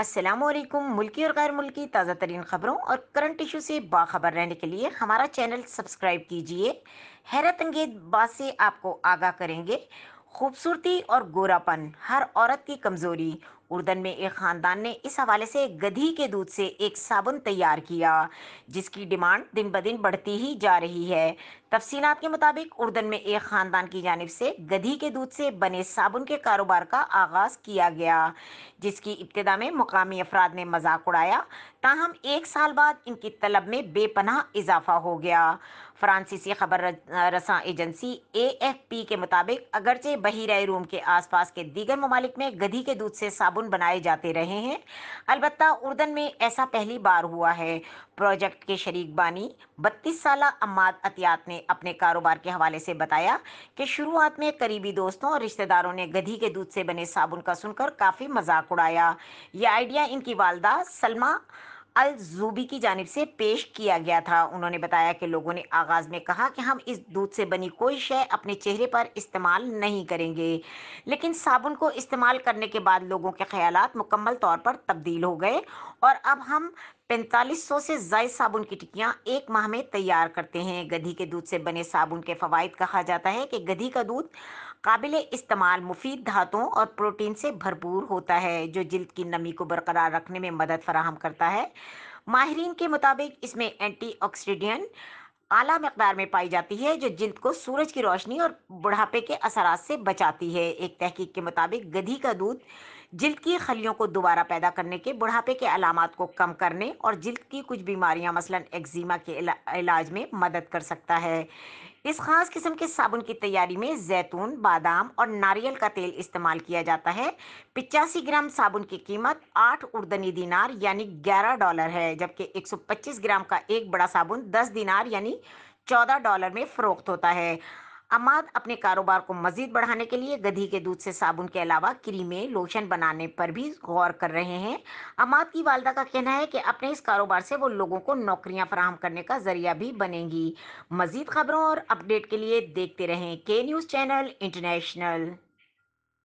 अस्सलामुअलैकुम। मुल्की और गैर मुल्की ताज़ा तरीन खबरों और करंट इशू से बाखबर रहने के लिए हमारा चैनल सब्सक्राइब कीजिए। हैरत अंगेज बात से आपको आगाह करेंगे। खूबसूरती और गोरापन हर औरत की कमजोरी। उर्दन में एक खानदान ने इस हवाले से गधी के दूध से एक साबुन तैयार किया, जिसकी डिमांड दिन ब दिन बढ़ती ही जा रही है। तफसीलात के मुताबिक उर्दन में एक खानदान की जानिब से गधी के दूध से बने साबुन के कारोबार का आगाज किया गया, जिसकी इब्तिदा में मुकामी अफराद ने मजाक उड़ाया। ताहम एक साल बाद इनकी तलब में बेपनाह इजाफा हो गया। फ्रांसीसी खबर रसां एजेंसी AFP के मुताबिक अगरचे बहीरा रूम के आसपास के दीगर ममालिक में गधी के दूध से साबुन बनाए जाते रहे हैं, अलबत्ता उर्दन में ऐसा पहली बार हुआ है। प्रोजेक्ट के शरीक बानी 32 साला अम्माद अतियात ने अपने कारोबार के हवाले से बताया कि शुरुआत में करीबी दोस्तों और रिश्तेदारों ने गधी के दूध से बने साबुन का सुनकर काफ़ी मजाक उड़ाया। यह आइडिया इनकी वालदा सलमा अल जूबी की जानिब से पेश किया गया था। उन्होंने बताया कि लोगों ने आगाज में कहा कि हम इस दूध से बनी कोई शय अपने चेहरे पर इस्तेमाल नहीं करेंगे, लेकिन साबुन को इस्तेमाल करने के बाद लोगों के ख्यालात मुकम्मल तौर पर तब्दील हो गए और अब हम 4500 से जायद साबुन की टिक्कियाँ एक माह में तैयार करते हैं। गधी के दूध से बने साबुन के फवाइद। कहा जाता है कि गधी का दूध काबिल इस्तेमाल मुफीद धातुओं और प्रोटीन से भरपूर होता है, जो जिल्द की नमी को बरकरार रखने में मदद फराहम करता है। माहिरीन के मुताबिक इसमें एंटीऑक्सीडेंट आला मकदार में पाई जाती है, जो जिल्द को सूरज की रोशनी और बुढ़ापे के असरात से बचाती है। एक तहकीक के मुताबिक गधी का दूध जिल्द की खलियों को दोबारा पैदा करने के, बुढ़ापे के अलामात को कम करने और जिल्द की कुछ बीमारियां मसलन एक्जिमा के इलाज में मदद कर सकता है। इस खास किस्म के साबुन की तैयारी में जैतून, बादाम और नारियल का तेल इस्तेमाल किया जाता है। 85 ग्राम साबुन की कीमत 8 उर्दनी दिनार यानी $11 है, जबकि 125 ग्राम का एक बड़ा साबुन 10 दिनार यानी $14 में फरोख्त होता है। अमाद अपने कारोबार को मजीद बढ़ाने के लिए गधी के दूध से साबुन के अलावा क्रीमें, लोशन बनाने पर भी गौर कर रहे हैं। अमाद की वालदा का कहना है कि अपने इस कारोबार से वो लोगों को नौकरियां फराहम करने का जरिया भी बनेंगी। मजीद खबरों और अपडेट के लिए देखते रहें के न्यूज़ चैनल इंटरनेशनल।